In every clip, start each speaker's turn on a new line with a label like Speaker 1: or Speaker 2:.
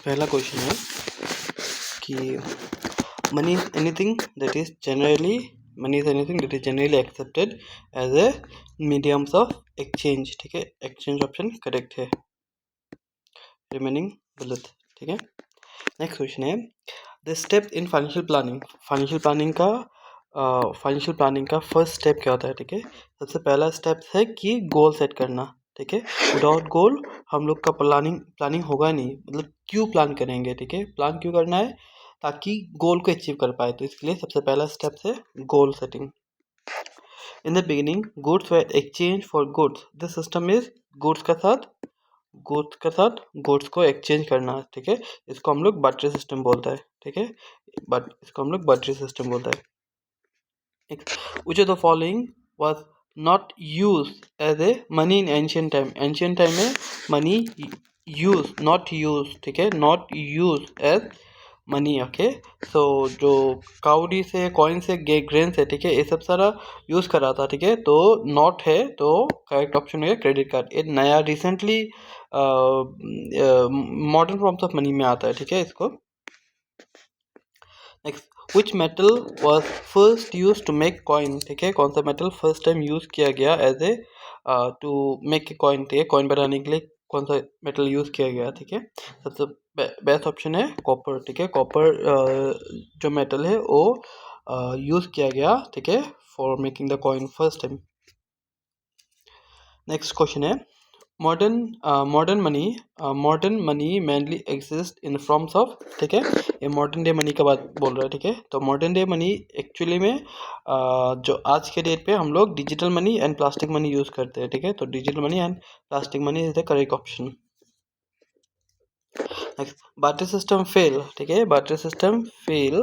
Speaker 1: पहला क्वेश्चन है कि money is anything that is generally accepted as a mediums of exchange. ठीक है, एक्सचेंज ऑप्शन करेक्ट है, रिमेनिंग गलत। ठीक है, नेक्स्ट क्वेश्चन है the step in financial planning का फर्स्ट स्टेप क्या होता है। ठीक है, सबसे पहला स्टेप है कि गोल सेट करना। ठीक है, विदाउट गोल हम लोग का प्लानिंग होगा नहीं, मतलब क्यों प्लान करेंगे। ठीक है, प्लान क्यों करना है, ताकि गोल को अचीव कर पाए। तो इसके लिए सबसे पहला स्टेप है goal setting. In the beginning goods were exchange for goods. This system is goods के साथ गुड्स को एक्सचेंज करना। ठीक है, इसको हम लोग बार्टर सिस्टम बोलता है। ठीक है, बट इसको हम लोग बार्टर सिस्टम बोलता है। Which of the following was not used as a money in ancient time? Ancient time में money use not use, ठीक है, not used as money. Okay, so जो काउडी से कॉइन से ग्रेन से, ठीक है, ये सब सारा यूज़ करा था। ठीक है, तो नॉट है, तो करेक्ट ऑप्शन है क्रेडिट कार्ड। ये नया recently modern forms of money में आता है। ठीक है, इसको next which metal was first use to make coin. ठीक है, कौन सा मेटल फर्स्ट टाइम यूज किया गया as a to make a coin. ठीक है, कॉइन बनाने के लिए कौन सा मेटल यूज किया गया। ठीक है, सबसे बेस्ट ऑप्शन है कॉपर। ठीक है, कॉपर जो मेटल है वो यूज किया गया। ठीक है, for making the coin first time. Next question है modern money mainly exist in forms of. ठीक है, ये मॉडर्न डे मनी का बात बोल रहा है। ठीक है, तो मॉडर्न डे मनी एक्चुअली में जो आज के डेट पे हम लोग digital money and plastic money use करते हैं। ठीक है, तो digital money and plastic money is the correct option. Next barter system fail. ठीक है, बार्टर सिस्टम फेल।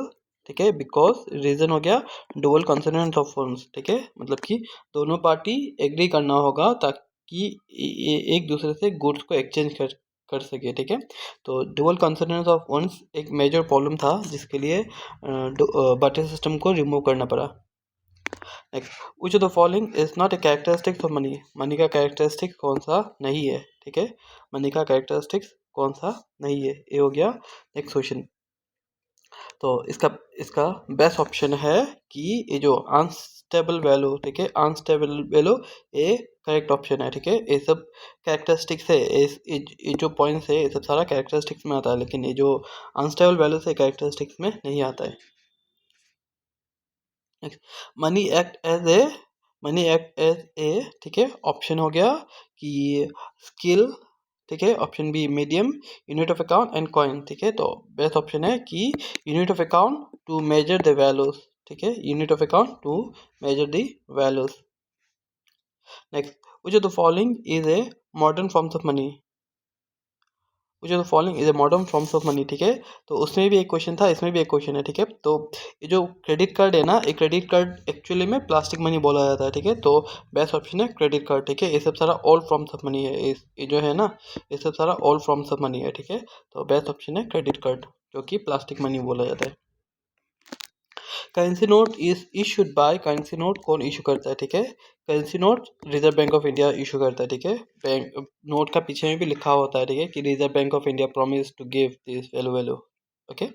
Speaker 1: ठीक है, बिकॉज रीजन हो गया डुअल कंसोनेंट ऑफ फर्म्स। ठीक है, मतलब कि दोनों पार्टी एग्री करना होगा ताकि एक दूसरे से गुड्स को एक्सचेंज कर सके। ठीक है, तो डुअल कंसोनेंट ऑफ फर्म्स एक मेजर प्रॉब्लम था जिसके लिए बार्टर सिस्टम को रिमूव करना पड़ा। Next which of the following is not a characteristics of money. Money का कैरेक्टरिस्टिक्स कौन सा नहीं है। ठीक है, मनी का कैरेक्टरिस्टिक्स कौन सा नहीं है, ये हो गया नेक्स्ट क्वेश्चन। तो इसका बेस्ट ऑप्शन है कि ये जो अनस्टेबल वैल्यू, ठीक है, अनस्टेबल वैल्यू ये करेक्ट ऑप्शन है। ठीक है, ये सब कैरेक्टरिस्टिक्स है, ये जो पॉइंट्स है ये सब सारा कैरेक्टरिस्टिक्स में आता है, लेकिन ये जो अनस्टेबल वैल्यू से कैरेक्टरिस्टिक्स में नहीं आता है। मनी एक्ट एज ए ठीक है, ऑप्शन हो गया कि स्किल। ठीक है, option B medium, unit of account and coin. ठीक है, तो बेस्ट ऑप्शन है कि unit of account to measure the values. ठीक है, unit of account to measure the values. Next which of the following is a modern forms of money. जो following is a modern forms of money. ठीक है, तो उसमें भी एक question था, इसमें भी एक क्वेश्चन है। ठीक है, तो ये जो क्रेडिट कार्ड है ना, ये क्रेडिट कार्ड एक्चुअली में प्लास्टिक मनी बोला जाता है। ठीक है, तो बेस्ट ऑप्शन है क्रेडिट कार्ड। ठीक है, ये सब सारा ऑल फॉर्म्स ऑफ मनी है, ये जो है ना, ये सब सारा ऑल फॉर्म्स ऑफ मनी है। ठीक है, तो बेस्ट ऑप्शन है क्रेडिट कार्ड, जो कि प्लास्टिक मनी बोला जाता है। Currency note is issued by, currency note कौन इशू करता है। ठीक है, currency note reserve Bank of India issue करता है। ठीक है, बैंक नोट का पीछे में भी लिखा होता है। ठीक है, कि Reserve Bank of India promise to give this value. Okay,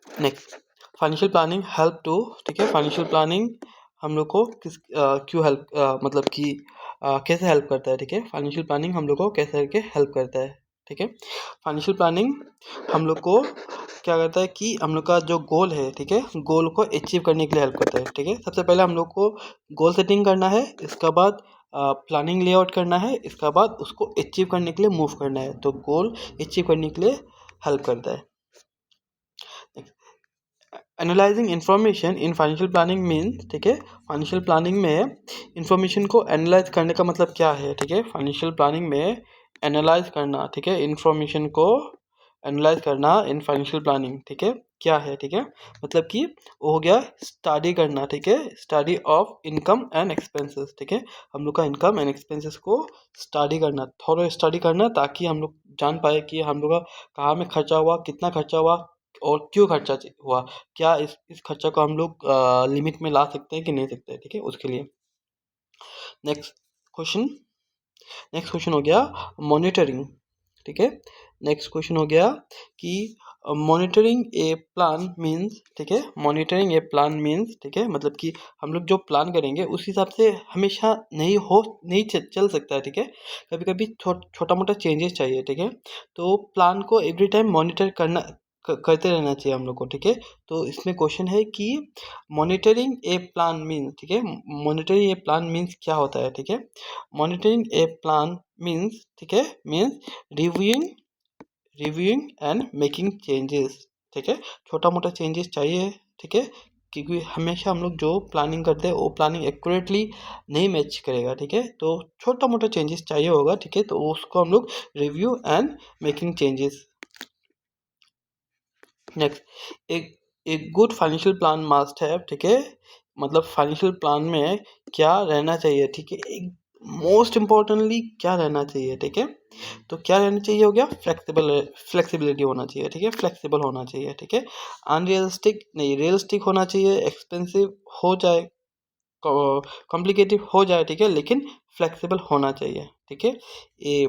Speaker 1: next financial planning help to. ठीक है, फाइनेंशियल प्लानिंग हम लोग को क्यों हेल्प, मतलब कि कैसे हेल्प करता है। ठीक है, फाइनेंशियल प्लानिंग हम लोग को कैसे करके हेल्प करता है। ठीक है, फाइनेंशियल प्लानिंग हम लोग को क्या करता है कि हम लोग का जो गोल है, ठीक है, गोल को अचीव करने के लिए हेल्प करता है। ठीक है, सबसे पहले हम लोग को गोल सेटिंग करना है, इसके बाद प्लानिंग लेआउट करना है, इसके बाद उसको अचीव करने के लिए मूव करना है। तो गोल अचीव करने के लिए हेल्प करता है। Analysing information in financial planning means, ठीक है, फाइनेंशियल प्लानिंग में इंफॉर्मेशन को एनालाइज करने का मतलब क्या है। ठीक है, फाइनेंशियल प्लानिंग में एनालाइज करना, ठीक है, इंफॉर्मेशन को एनालाइज करना इन फाइनेंशियल प्लानिंग, ठीक है, क्या है। ठीक है, मतलब कि वो हो गया स्टडी करना। ठीक है, study of income and expenses. ठीक है, हम लोग का इनकम एंड एक्सपेंसेस को स्टडी करना, थोड़ा स्टडी करना, ताकि हम लोग जान पाए कि हम लोग का कहाँ में खर्चा हुआ, कितना खर्चा हुआ और क्यों खर्चा हुआ, क्या इस खर्चा को हम लोग लिमिट में ला सकते हैं कि नहीं सकते। ठीक है, उसके लिए नेक्स्ट क्वेश्चन हो गया मॉनिटरिंग। ठीक है, नेक्स्ट क्वेश्चन हो गया कि मॉनिटरिंग ए प्लान मीन्स, ठीक है, मॉनिटरिंग ए प्लान मीन्स, ठीक है, मतलब कि हम लोग जो प्लान करेंगे उस हिसाब से हमेशा नहीं चल सकता है, ठीक है, कभी कभी छोटा मोटा चेंजेस चाहिए, ठीक है, तो प्लान को एवरी टाइम मॉनिटर करते रहना चाहिए हम लोग को, ठीक है। तो इसमें क्वेश्चन है कि मॉनिटरिंग ए प्लान मीन्स, ठीक है, मॉनिटरिंग ए प्लान मीन्स क्या होता है, ठीक है, मॉनिटरिंग ए प्लान मीन्स, ठीक है, means reviewing reviewing and making changes, ठीक है, छोटा मोटा चेंजेस चाहिए, ठीक है, क्योंकि हमेशा हम लोग जो प्लानिंग करते हैं वो प्लानिंग एक्यूरेटली नहीं मैच करेगा, ठीक है, तो छोटा मोटा चेंजेस चाहिए होगा, ठीक है, तो उसको हम लोग review and making changes. Next, एक एक गुड फाइनेंशियल प्लान मस्ट है, ठीक है, मतलब फाइनेंशियल प्लान में क्या रहना चाहिए, ठीक है, एक मोस्ट इम्पोर्टेंटली क्या रहना चाहिए, ठीक है, तो क्या रहना चाहिए हो गया, फ्लेक्सिबिलिटी होना चाहिए, ठीक है, फ्लेक्सिबल होना चाहिए, ठीक है, अनरियलिस्टिक नहीं, रियलिस्टिक होना चाहिए, एक्सपेंसिव हो जाए, कॉम्प्लिकेटेड हो जाए, ठीक है, लेकिन फ्लेक्सिबल होना चाहिए, ठीक है, ये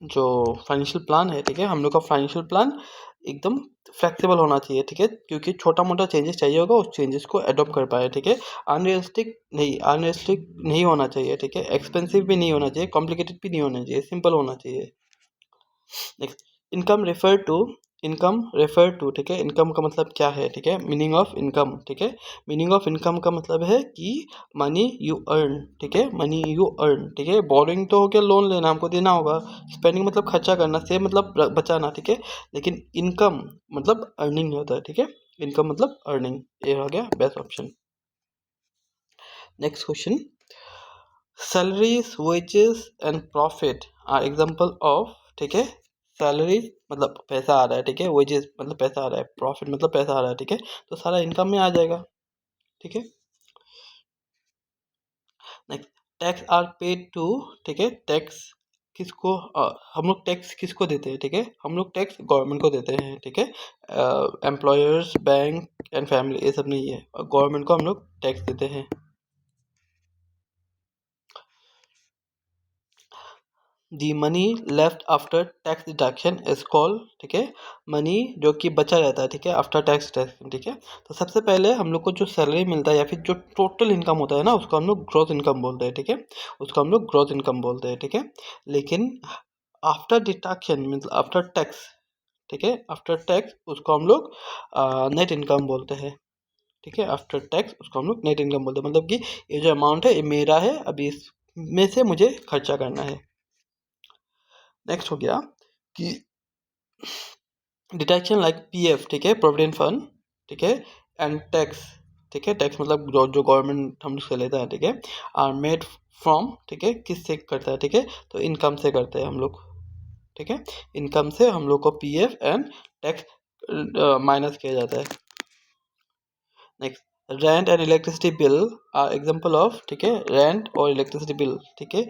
Speaker 1: जो फाइनेंशियल प्लान है, ठीक है, हम लोग का फाइनेंशियल प्लान एकदम फ्लेक्सिबल होना चाहिए, ठीक है, क्योंकि छोटा मोटा चेंजेस चाहिए होगा, उस चेंजेस को अडॉप्ट कर पाए, ठीक है, अनरियलिस्टिक नहीं होना चाहिए, ठीक है, एक्सपेंसिव भी नहीं होना चाहिए, कॉम्प्लिकेटेड भी नहीं होना चाहिए, सिंपल होना चाहिए। Next, income refer to income refer to, ठीक है, इनकम का मतलब क्या है, ठीक है, मीनिंग ऑफ इनकम, ठीक है, मीनिंग ऑफ इनकम का मतलब है कि मनी यू अर्न, ठीक है, मनी यू अर्न, ठीक है, बोरिंग तो हो गया, लोन लेना हमको देना होगा, स्पेंडिंग मतलब खर्चा करना, सेव मतलब बचाना, ठीक है, लेकिन इनकम मतलब अर्निंग होता है, ठीक है, इनकम मतलब अर्निंग, ये हो गया best option. Next question, salaries wages and profit are example of, ठीक है, सैलरी मतलब पैसा आ रहा है, ठीक है, वेजेस मतलब पैसा आ रहा है, प्रॉफिट मतलब पैसा आ रहा है, ठीक है, तो सारा इनकम में आ जाएगा, ठीक है। Next, tax are paid to, ठीक है, टैक्स किसको हम लोग टैक्स किसको देते हैं, ठीक है, हम लोग टैक्स गवर्नमेंट को देते हैं, ठीक है, एम्प्लॉयर्स, बैंक एंड फैमिली ये सब नहीं है, गवर्नमेंट को हम लोग टैक्स देते हैं। The money left after tax deduction is called, ठीक है, मनी जो कि बचा रहता है, ठीक है, आफ्टर टैक्स डिडक्शन, ठीक है, तो सबसे पहले हम लोग को जो सैलरी मिलता है या फिर जो टोटल इनकम होता है ना, उसको हम लोग ग्रॉस इनकम बोलते हैं, ठीक है, उसको हम लोग ग्रॉस इनकम बोलते हैं, ठीक है, लेकिन आफ्टर डिडक्शन मतलब आफ्टर टैक्स, ठीक है, आफ्टर टैक्स उसको हम लोग नेट इनकम बोलते हैं, ठीक है, आफ्टर टैक्स उसको हम लोग नेट इनकम बोलते हैं, मतलब कि ये जो अमाउंट है ये मेरा है, अभी इसमें से मुझे खर्चा करना है। नेक्स्ट हो गया कि डिडक्शन लाइक पीएफ, ठीक है, प्रोविडेंट फंड, ठीक है, एंड टैक्स, ठीक है, टैक्स मतलब जो गवर्नमेंट हम से लेता है, ठीक है, आर मेड फ्रॉम, ठीक है, किस से करता है, ठीक है, तो इनकम से करते हैं हम लोग, ठीक है, इनकम से हम लोग को पीएफ एंड टैक्स माइनस किया जाता है। Next, rent and electricity bill are example of, ठीक है, रेंट और इलेक्ट्रिसिटी बिल, ठीक है,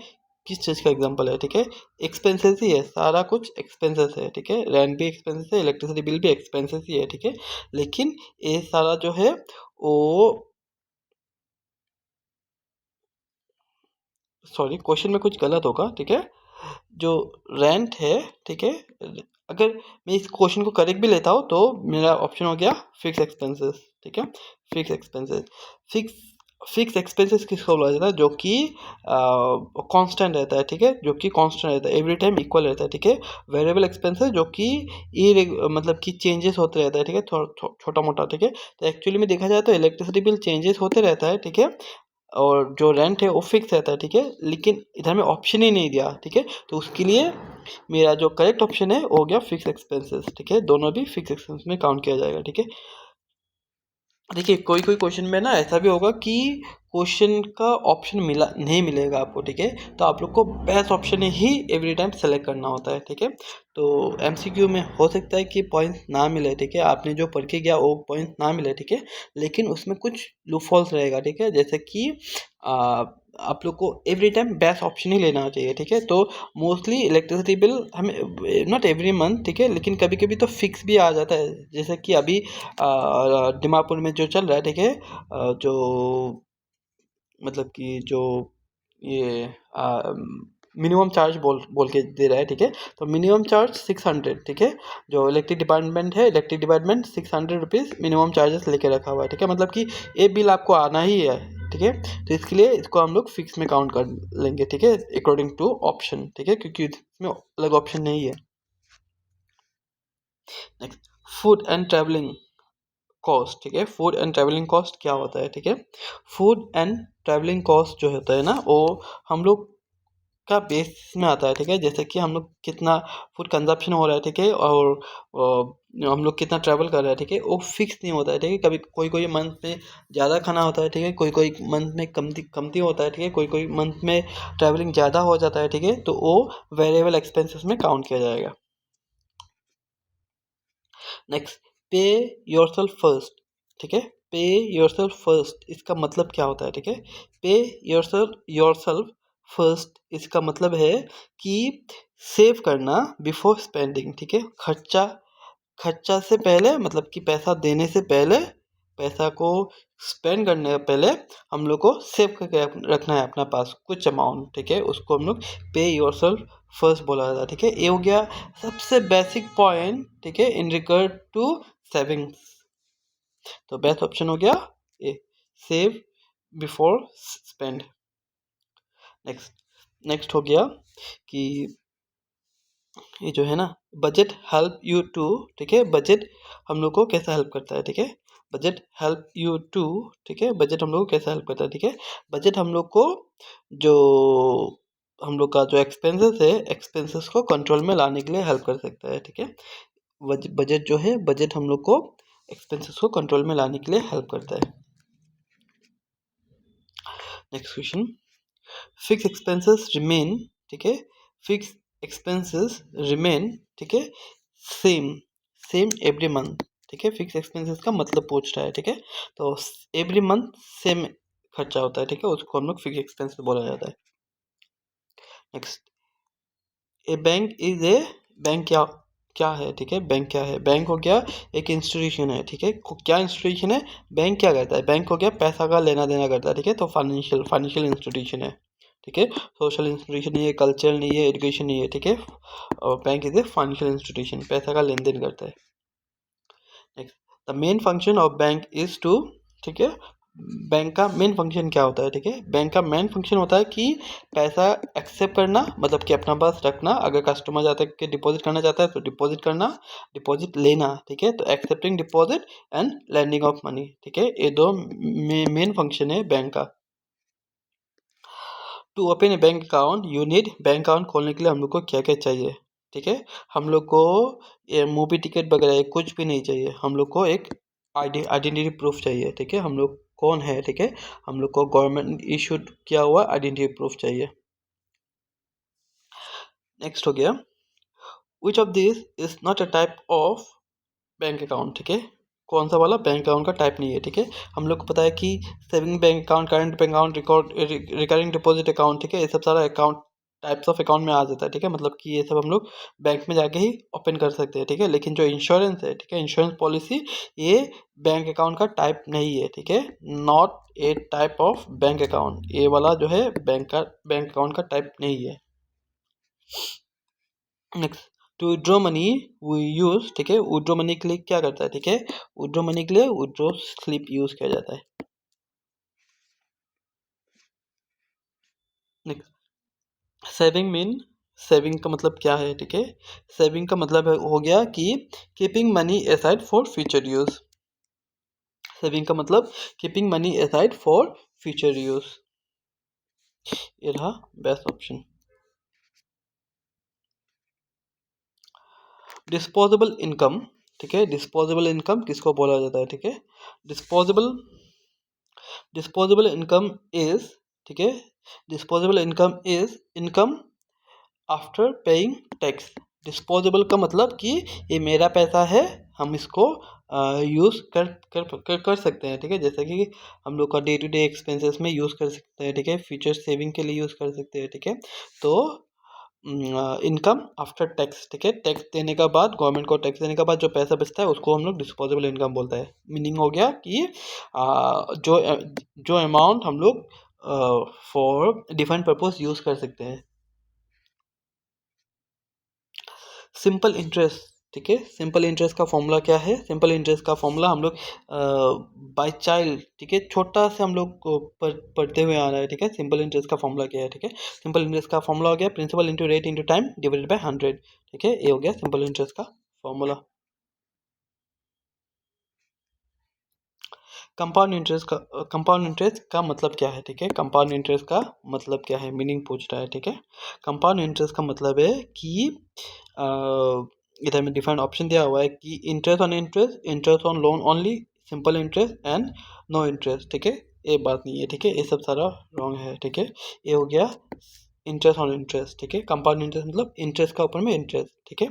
Speaker 1: किस चीज़ का एग्जांपल है, ठीक है, एक्सपेंसेस ही है, सारा कुछ एक्सपेंसेस है, ठीक है, रेंट भी एक्सपेंसेस है, इलेक्ट्रिसिटी बिल भी एक्सपेंसेस ही है, ठीक है, लेकिन ये सारा जो है वो, सॉरी क्वेश्चन में कुछ गलत होगा, ठीक है, जो रेंट है, ठीक है, अगर मैं इस क्वेश्चन को करेक्ट भी लेता हूँ तो मेरा ऑप्शन हो गया फिक्स एक्सपेंसेस, ठीक है, fix expenses, fix fix expenses किसको बोला जाता है, जो कि कांस्टेंट रहता है, ठीक है, जो कि कांस्टेंट रहता है, एवरी टाइम इक्वल रहता है, ठीक है, वेरिएबल एक्सपेंसेस जो कि मतलब कि चेंजेस होते रहता है, ठीक है, छोटा मोटा, ठीक है, तो एक्चुअली में देखा जाए तो इलेक्ट्रिसिटी बिल चेंजेस होते रहता है, ठीक है, और जो रेंट है वो फिक्स रहता है, ठीक है, लेकिन इधर में ऑप्शन ही नहीं दिया, ठीक है, तो उसके लिए मेरा जो करेक्ट ऑप्शन है वो हो गया फिक्स एक्सपेंसेस, ठीक है, दोनों भी फिक्स एक्सपेंस में काउंट किया जाएगा, ठीक है। देखिए कोई कोई क्वेश्चन में ना ऐसा भी होगा कि क्वेश्चन का ऑप्शन मिला नहीं मिलेगा आपको, ठीक है, तो आप लोग को बेस्ट ऑप्शन ही एवरी टाइम सेलेक्ट करना होता है, ठीक है, तो एमसीक्यू में हो सकता है कि पॉइंट्स ना मिले, ठीक है, आपने जो पढ़ के गया वो पॉइंट ना मिले, ठीक है, लेकिन उसमें कुछ लूपहोल्स रहेगा, ठीक है, जैसे कि आप लोग को एवरी टाइम बेस्ट ऑप्शन ही लेना चाहिए, ठीक है, तो मोस्टली इलेक्ट्रिसिटी बिल हमें नॉट एवरी मंथ, ठीक है, लेकिन कभी कभी तो फिक्स भी आ जाता है, जैसे कि अभी दिमापुर में जो चल रहा है, ठीक है, जो मतलब कि जो ये मिनिमम चार्ज बोल के दे रहा है, ठीक है। तो मिनिमम चार्ज 600, ठीक है। जो इलेक्ट्रिक डिपार्टमेंट है, electric department 600 rupees minimum charges लेके रखा हुआ है, ठीक है। मतलब कि ये बिल आपको आना ही है, ठीक है। तो इसके लिए इसको हम लोग फिक्स में काउंट कर लेंगे, ठीक है, अकॉर्डिंग टू ऑप्शन, ठीक है, क्योंकि इसमें अलग ऑप्शन नहीं है। Next, food and travelling cost, ठीक है। फूड एंड ट्रैवलिंग कॉस्ट क्या होता है, ठीक है। फूड एंड ट्रैवलिंग कॉस्ट जो होता है ना, वो हम लोग का बेस में आता है, ठीक है। जैसे कि हम लोग कितना फूड कंजप्शन हो रहा है, ठीक है, और हम लोग कितना ट्रैवल कर रहे हैं, ठीक है, वो फिक्स नहीं होता है, ठीक है। कभी कोई कोई मंथ में ज़्यादा खाना होता है, ठीक है, कोई कोई मंथ में कमती कमती होता है, ठीक है, कोई कोई मंथ में ट्रैवलिंग ज़्यादा हो जाता है, ठीक है। तो वो वेरिएबल एक्सपेंसेस में काउंट किया जाएगा। नेक्स्ट, पे योरसेल्फ फर्स्ट, ठीक है। पे योरसेल्फ फर्स्ट इसका मतलब क्या होता है, ठीक है। पे योरसेल्फ फर्स्ट इसका मतलब है कि सेव करना बिफोर स्पेंडिंग, ठीक है। खर्चा खर्चा से पहले, मतलब कि पैसा देने से पहले, पैसा को स्पेंड करने से पहले हम लोग को सेव करके रखना है अपना पास कुछ अमाउंट, ठीक है। उसको हम लोग पे योरसेल्फ फर्स्ट बोला जाता है, ठीक है। ये हो गया सबसे बेसिक पॉइंट, ठीक है, इन रिगार्ड टू सेविंग्स। तो बेस्ट ऑप्शन हो गया A, save before spend. Next next हो गया कि ये जो है ना, बजट हेल्प यू टू, ठीक है। बजट हम लोग को कैसा हेल्प करता है, ठीक है। बजट हेल्प यू टू, ठीक है। बजट हम लोग को कैसा हेल्प करता है, ठीक है। बजट हम लोग को जो हम लोग का जो एक्सपेंसेस है, एक्सपेंसेस को कंट्रोल में लाने के लिए हेल्प कर सकता है, ठीक है। बजट जो है, बजट हम लोग को एक्सपेंसेस को कंट्रोल में लाने के लिए हेल्प करता है। Next question, fix expenses remain, ठीक है। फिक्स एक्सपेंसेस रिमेन, ठीक है, सेम सेम एवरी मंथ, ठीक है। फिक्स एक्सपेंसेस का मतलब पूछ रहा है, ठीक है। तो एवरी मंथ सेम खर्चा होता है, ठीक है, उसको हम लोग फिक्स एक्सपेंस बोला जाता है। Next, A bank is A, bank क्या क्या है, ठीक है। बैंक क्या है, बैंक हो गया एक इंस्टीट्यूशन है, ठीक है। क्या इंस्टीट्यूशन है, बैंक क्या करता है, बैंक हो गया पैसा का लेना देना करता है, ठीक है। तो फाइनेंशियल इंस्टीट्यूशन है, ठीक है। सोशल इंस्टीट्यूशन नहीं है, कल्चरल नहीं है, एजुकेशन नहीं है, ठीक है। और bank is a financial institution, पैसा का लेन देन करता है। Next, the main function of bank is to, ठीक है। बैंक का मेन फंक्शन क्या होता है, ठीक है। बैंक का मेन फंक्शन होता है कि पैसा एक्सेप्ट करना, मतलब कि अपना पास रखना, अगर कस्टमर जाता है कि डिपॉजिट करना चाहता है तो डिपॉजिट करना, डिपॉजिट लेना, ठीक है। तो accepting deposit and landing of money, ठीक है, ये दो मेन फंक्शन है बैंक का। To open a bank account you need, bank account खोलने के लिए हम लोग को क्या क्या चाहिए, ठीक है। हम लोग को ये मूवी टिकट वगैरह कुछ भी नहीं चाहिए, हम लोग को एक आइडेंटिटी प्रूफ चाहिए, ठीक है। हम लोग कौन है, ठीक है, हम लोग को गवर्नमेंट इशूड किया हुआ आइडेंटिटी प्रूफ चाहिए। नेक्स्ट हो गया, which of this is not a type of bank account, ठीक है। कौन सा वाला बैंक अकाउंट का टाइप नहीं है, ठीक है। हम लोग को पता है कि saving bank account, current bank account, recurring deposit account, ठीक है, ये सब सारा अकाउंट टाइप्स ऑफ अकाउंट में आ जाता है, ठीक है। मतलब कि ये सब हम लोग बैंक में जाके ही ओपन कर सकते हैं, ठीक है। लेकिन जो इंश्योरेंस है, ठीक है, इंश्योरेंस पॉलिसी, ये बैंक अकाउंट का टाइप नहीं है, ठीक है। Not a type of bank account, ये वाला जो है बैंक अकाउंट का टाइप नहीं है। Next, to withdraw money we use, ठीक है, विड्रॉ मनी के लिए क्या करता है, ठीक है। विड्रॉ मनी के लिए विड्रॉ स्लिप यूज किया जाता है। नेक्स्ट, सेविंग मीन, सेविंग का मतलब क्या है, ठीक है। सेविंग का मतलब हो गया कि keeping money aside for future use. Saving का मतलब keeping money aside for future use. ये रहा बेस्ट ऑप्शन। डिस्पोजेबल इनकम, ठीक है। डिस्पोजेबल इनकम किसको बोला जाता है, ठीक है। डिस्पोजेबल डिस्पोजेबल इनकम इज, ठीक है, disposable income is income after paying tax. Disposable का मतलब कि ये मेरा पैसा है, हम इसको यूज़ कर सकते हैं, ठीक है। जैसे कि हम लोग का डे टू डे एक्सपेंसेस में यूज़ कर सकते हैं, ठीक है, फ्यूचर सेविंग के लिए यूज़ कर सकते हैं, ठीक है। तो इनकम आफ्टर टैक्स, ठीक है, टैक्स देने का बाद, गवर्नमेंट को टैक्स देने के बाद जो पैसा बचता है उसको हम लोग डिस्पोजेबल इनकम बोलते हैं। मीनिंग हो गया कि जो अमाउंट हम लोग फॉर डिफरेंट पर्पज यूज़ कर सकते हैं। सिंपल इंटरेस्ट, ठीक है। सिंपल इंटरेस्ट का फॉर्मूला क्या है? सिंपल इंटरेस्ट का फॉर्मूला हम लोग बाय चाइल्ड, ठीक है, छोटा से हम लोग को पढ़ते हुए आ रहा है, ठीक है। सिंपल इंटरेस्ट का फॉर्मूला क्या है? ठीक है, सिंपल इंटरेस्ट का फॉर्मूला हो गया principal into rate into time divided by 100, ठीक है। ये हो गया सिंपल इंटरेस्ट का फॉर्मूला। कंपाउंड इंटरेस्ट का मतलब क्या है? ठीक है, कंपाउंड इंटरेस्ट का मतलब क्या है, मीनिंग पूछ रहा है, ठीक है। कंपाउंड इंटरेस्ट का मतलब है कि इधर में डिफरेंट ऑप्शन दिया हुआ है कि interest on interest, interest on loan only, simple interest and no interest, ठीक है। ये बात नहीं है, ठीक है, ये सब सारा रॉन्ग है, ठीक है। ये हो गया इंटरेस्ट ऑन इंटरेस्ट, ठीक है। कंपाउंड इंटरेस्ट मतलब इंटरेस्ट का ऊपर में इंटरेस्ट, ठीक है।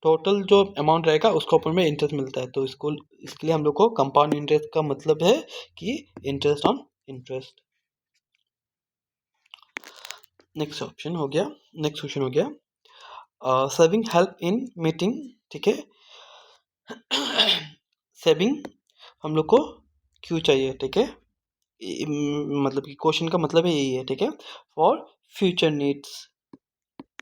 Speaker 1: टोटल जो अमाउंट रहेगा उसका ऊपर में इंटरेस्ट मिलता है, तो इसके लिए हम लोग को कंपाउंड इंटरेस्ट का मतलब है कि interest on interest. Next option हो गया, नेक्स्ट क्वेश्चन हो गया सेविंग हेल्प इन मीटिंग, ठीक है। सेविंग हम लोग को क्यों चाहिए, ठीक है। मतलब कि क्वेश्चन का मतलब है यही है, ठीक है, फॉर फ्यूचर नीड्स,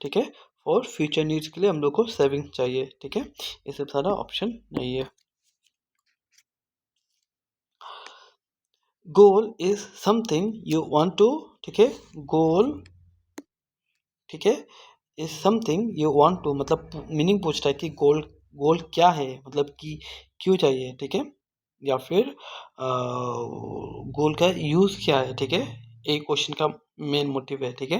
Speaker 1: ठीक है। फॉर फ्यूचर नीड्स के लिए हम लोग को सेविंग चाहिए, ठीक है। ये सब सारा ऑप्शन नहीं है। Goal is something you want to, ठीक है। गोल, ठीक है, is something you want to मतलब मीनिंग पूछता है कि गोल, गोल क्या है, मतलब कि क्यों चाहिए, ठीक है, या फिर गोल का यूज़ क्या है, ठीक है। एक क्वेश्चन का मेन मोटिव है, ठीक है।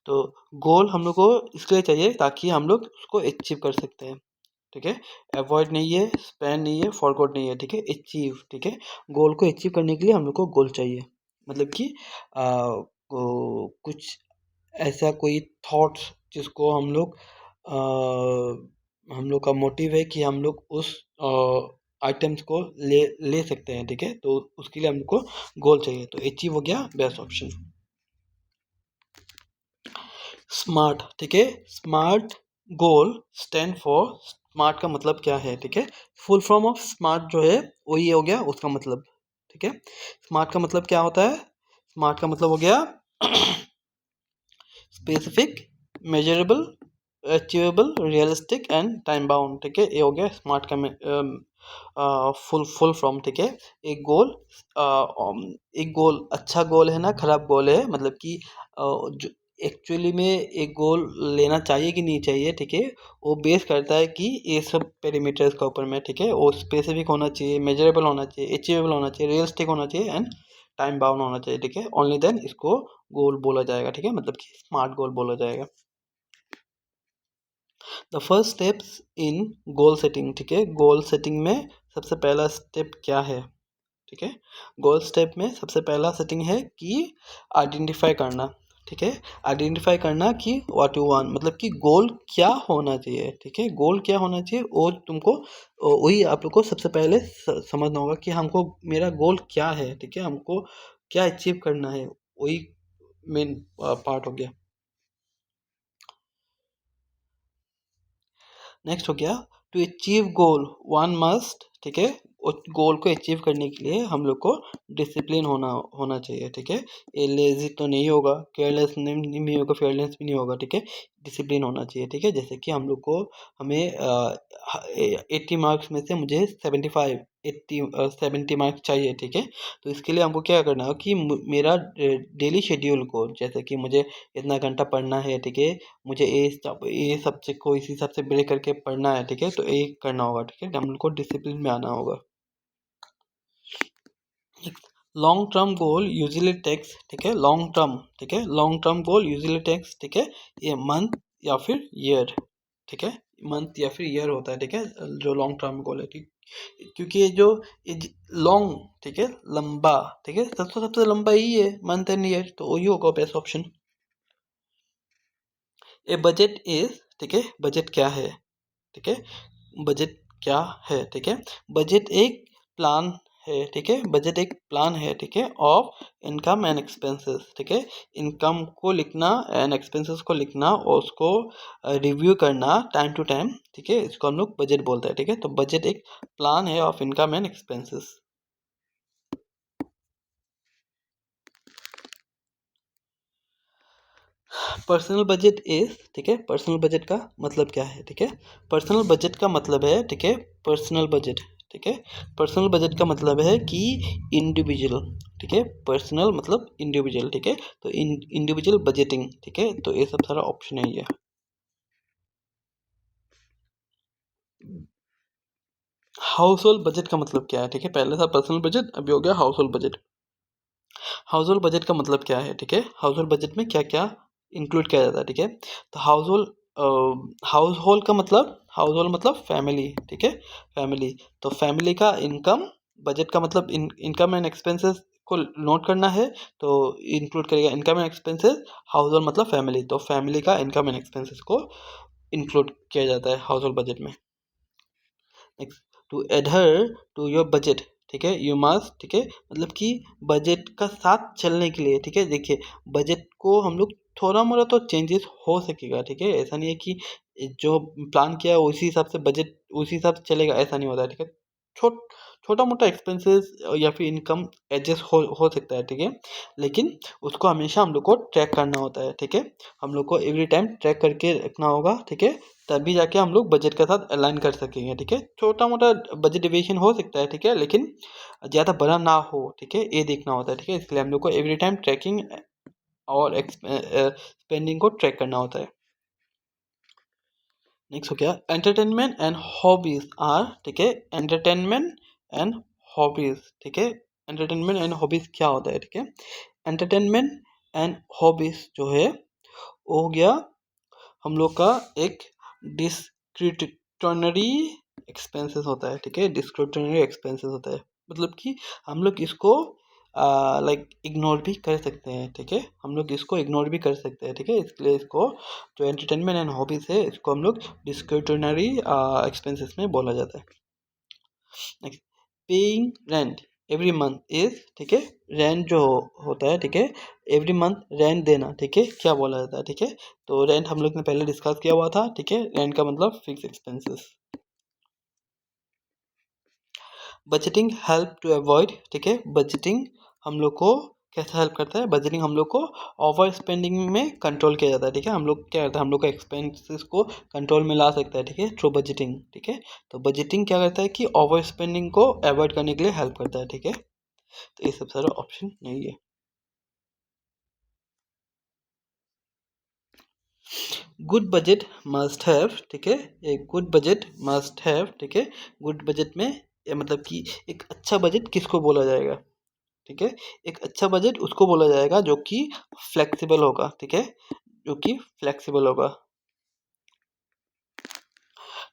Speaker 1: तो गोल हम लोग को इसलिए चाहिए ताकि हम लोग उसको अचीव कर सकते हैं, ठीक है। अवॉइड नहीं है, स्पेंड नहीं है, फॉरगॉट नहीं है, ठीक है, अचीव, ठीक है। गोल को अचीव करने के लिए हम लोग को गोल चाहिए, मतलब कि कुछ ऐसा कोई थॉट्स जिसको हम लोग का मोटिव है कि हम लोग उस आइटम्स को ले सकते हैं, ठीक है। तो उसके लिए हम लोग को गोल चाहिए, तो अचीव हो गया बेस्ट ऑप्शन। स्मार्ट, ठीक है, smart goal stand for, smart का मतलब क्या है, ठीक है। फुल फॉर्म ऑफ स्मार्ट जो है वही हो गया उसका मतलब, ठीक है। स्मार्ट का मतलब क्या होता है? स्मार्ट का मतलब हो गया specific, measurable, achievable, realistic and time bound, ठीक है। ये हो गया स्मार्ट का फुल फॉर्म, ठीक है। एक गोल, एक गोल अच्छा गोल है ना खराब गोल है, मतलब कि जो एक्चुअली में एक गोल लेना चाहिए कि नहीं चाहिए, ठीक है, वो बेस करता है कि ये सब पैरामीटर्स का ऊपर में, ठीक है। वो स्पेसिफिक होना चाहिए, मेजरेबल होना चाहिए, अचीवेबल होना चाहिए, रियलिस्टिक होना चाहिए एंड टाइम बाउंड होना चाहिए, ठीक है। ओनली देन इसको गोल बोला जाएगा, ठीक है, मतलब कि स्मार्ट गोल बोला जाएगा। The first steps in goal setting, ठीक है। गोल सेटिंग में सबसे पहला स्टेप क्या है, ठीक है। गोल स्टेप में सबसे पहला सेटिंग है कि आइडेंटिफाई करना, ठीक है। आइडेंटिफाई करना कि व्हाट यू वांट, मतलब कि गोल क्या होना चाहिए, ठीक है। गोल क्या होना चाहिए वो तुमको, वही आप लोग को सबसे पहले समझना होगा कि हमको मेरा गोल क्या है, ठीक है, हमको क्या अचीव करना है, वही मेन पार्ट हो गया। नेक्स्ट हो गया to achieve goal one must, ठीक है। गोल को अचीव करने के लिए हम लोग को डिसिप्लिन होना होना चाहिए, ठीक है। ये लेजी तो नहीं होगा, केयरलेस नहीं होगा, फेयरलेस भी नहीं होगा, ठीक है। डिसिप्लिन होना चाहिए, ठीक है। जैसे कि हम लोग को हमें 80 मार्क्स में से मुझे 75, 70 मार्क्स चाहिए, ठीक है। तो इसके लिए हमको क्या करना है कि मेरा डेली शेड्यूल को, जैसे कि मुझे इतना घंटा पढ़ना है, ठीक है, मुझे ये सब्जेक्ट को इसी हिसाब से ब्रेक करके पढ़ना है, ठीक है, तो ये करना होगा, ठीक है, हम लोग को डिसिप्लिन में आना होगा। Long term goal usually takes, ठीक है, लॉन्ग टर्म, ठीक है, long term goal usually takes, ठीक है, ये मंथ या फिर ईयर, ठीक है, मंथ या फिर ईयर होता है, ठीक है, जो लॉन्ग टर्म गोल है, ठीक। क्योंकि ये जो लॉन्ग, ठीक है, लंबा, ठीक है, सबसे लंबा यही है मंथ एंड ईयर, तो वही होगा best option. A budget is, ठीक है, बजट क्या है, ठीक है, बजट क्या है, ठीक है। बजट एक प्लान है, ठीक है, बजट एक प्लान है, ठीक है, ऑफ इनकम एंड एक्सपेंसेस, ठीक है। इनकम को लिखना एंड एक्सपेंसेस को लिखना और उसको रिव्यू करना टाइम टू टाइम, ठीक है, इसको हम लोग बजट बोलते हैं, ठीक है। तो बजट एक प्लान है of income and expenses. Personal budget is, ठीक है, पर्सनल बजट का मतलब क्या है, ठीक है, पर्सनल बजट का मतलब है, ठीक है, पर्सनल बजट, ठीक है, पर्सनल बजट का मतलब है कि इंडिविजुअल, ठीक है, पर्सनल मतलब इंडिविजुअल, ठीक है, तो इंडिविजुअल बजटिंग, ठीक है, तो ये सब सारा ऑप्शन है ये। हाउस होल्ड बजट का मतलब क्या है, ठीक है, पहले था पर्सनल बजट, अभी हो गया house hold budget. House hold budget का मतलब क्या है, ठीक है, हाउस होल्ड बजट में क्या क्या इंक्लूड किया जाता है, ठीक है, तो हाउस होल्ड का मतलब, हाउस होल्ड मतलब फैमिली, ठीक है, फैमिली, तो फैमिली का इनकम, बजट का मतलब इनकम एंड एक्सपेंसेस को नोट करना है, तो इंक्लूड करेगा income and expenses, household मतलब फैमिली, तो फैमिली का इनकम एंड एक्सपेंसेस को इंक्लूड किया जाता है हाउस होल्ड बजट में। Next, to adhere to your budget, ठीक है, यू मस्ट, ठीक है, मतलब कि बजट का साथ चलने के लिए, ठीक है, देखिए बजट को हम लोग थोड़ा मोड़ा तो चेंजेस हो सकेगा, ठीक है, ऐसा नहीं है कि जो प्लान किया है उसी हिसाब से बजट उसी हिसाब से चलेगा, ऐसा नहीं होता है, ठीक है, छोट छोटा मोटा एक्सपेंसेस या फिर इनकम एडजस्ट हो सकता है, ठीक है, लेकिन उसको हमेशा हम लोग को ट्रैक करना होता है, ठीक है, हम लोग को एवरी टाइम ट्रैक करके रखना होगा, ठीक है, तभी जाके हम लोग बजट के साथ अलाइन कर सकेंगे, ठीक है, छोटा मोटा बजट डेविएशन हो सकता है, ठीक है, लेकिन ज़्यादा बड़ा ना हो, ठीक है, ये देखना होता है, ठीक है, इसलिए हम लोग को एवरी टाइम ट्रैकिंग और स्पेंडिंग को ट्रैक करना होता है। नेक्स्ट हो गया एंटरटेनमेंट एंड हॉबीज आर, ठीक है, एंटरटेनमेंट एंड हॉबीज, ठीक है, एंटरटेनमेंट एंड हॉबीज क्या होता है, ठीक है, एंटरटेनमेंट एंड हॉबीज जो है वो हो गया हम लोग का एक डिस्क्रिप्टनरी एक्सपेंसेस होता है, ठीक है, डिस्क्रिप्टनरी एक्सपेंसेस होता है, मतलब कि हम लोग इसको लाइक इग्नोर भी कर सकते हैं, ठीक है, हम लोग इसको इग्नोर भी कर सकते हैं, ठीक है, इसलिए इसको जो एंटरटेनमेंट एंड हॉबीज है इसको हम लोग डिस्क्रिप्टनरी एक्सपेंसेस में बोला जाता है। Next, paying rent every month is, ठीक है, रेंट जो होता है, ठीक है, एवरी मंथ रेंट देना, ठीक है, क्या बोला जाता है, ठीक है, तो रेंट हम लोग ने पहले डिस्कस किया हुआ था, ठीक है, रेंट का मतलब fix expenses. Budgeting help to avoid, ठीक है, बजटिंग हम लोग को कैसा हेल्प करता है, बजटिंग हम लोग को ओवर स्पेंडिंग में कंट्रोल किया जाता है, ठीक है, हम लोग क्या करता है, हम लोग का एक्सपेंसेस को कंट्रोल में ला सकता है, ठीक है, थ्रू बजटिंग, ठीक है, तो बजटिंग क्या करता है कि ओवर स्पेंडिंग को अवॉइड करने के लिए हेल्प करता है, ठीक है, तो ये सब सारा ऑप्शन नहीं है। गुड बजट मस्ट हैव, ठीक है, एक गुड बजट मस्ट हैव, ठीक है, गुड बजट में ये मतलब कि एक अच्छा बजट किसको बोला जाएगा, ठीक है, एक अच्छा बजट उसको बोला जाएगा जो कि फ्लेक्सिबल होगा, ठीक है, जो कि फ्लेक्सिबल होगा।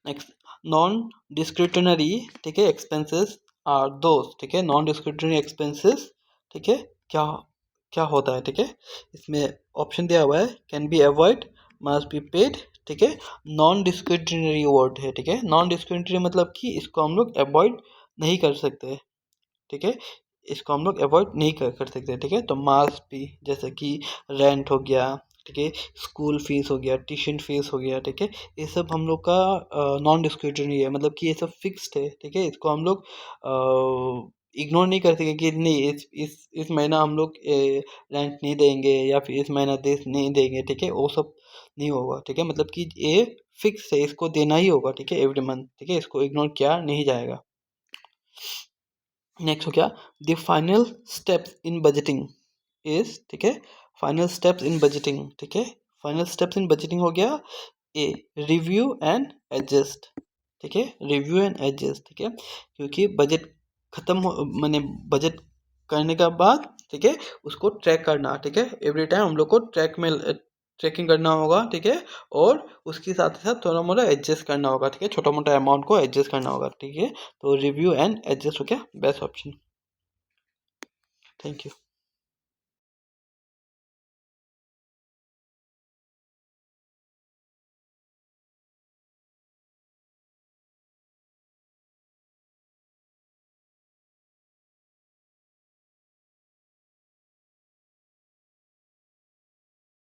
Speaker 1: नेक्स्ट, नॉन डिस्क्रिप्शनरी, ठीक है, एक्सपेंसेस आर दोस्त, ठीक है, नॉन डिस्क्रिप्शनरी एक्सपेंसेस, ठीक है, क्या क्या होता है, ठीक है, इसमें ऑप्शन दिया हुआ है, can be avoid, must be paid, ठीक है, नॉन डिस्क्रिप्शनरी वर्ड है, ठीक है, नॉन डिस्क्रिप्शनरी मतलब कि इसको हम लोग अवॉइड नहीं कर सकते, ठीक है, इसको हम लोग अवॉइड नहीं कर सकते, ठीक है, तो मास भी जैसे कि रेंट हो गया, ठीक है, स्कूल फीस हो गया, ट्यूशन फीस हो गया, ठीक है, ये सब हम लोग का नॉन डिस्क्रिप्शनरी है, मतलब कि ये सब फिक्स्ड है, ठीक है, इसको हम लोग इग्नोर नहीं कर सके कि नहीं इस महीना हम लोग रेंट नहीं देंगे या फिर इस महीना दे नहीं देंगे, ठीक है, वो सब नहीं होगा, ठीक है, मतलब कि ये फिक्स है, इसको देना ही होगा, ठीक है, एवरी मंथ, ठीक है, इसको इग्नोर किया नहीं जाएगा। नेक्स्ट हो गया the final steps in budgeting is, ठीक है, फाइनल स्टेप्स इन बजटिंग, ठीक है, फाइनल स्टेप्स इन बजटिंग हो गया ए रिव्यू एंड एडजस्ट, ठीक है, रिव्यू एंड एडजस्ट, ठीक है, क्योंकि बजट खत्म हो मैंने बजट करने के बाद, ठीक है, उसको ट्रैक करना, ठीक है, एवरी टाइम हम लोग को ट्रैकिंग करना होगा, ठीक है, और उसके साथ साथ थोड़ा मोड़ा एडजस्ट करना होगा, ठीक है, छोटा मोटा अमाउंट को एडजस्ट करना होगा, ठीक है, तो रिव्यू एंड एडजस्ट हो गया बेस्ट ऑप्शन। Thank you.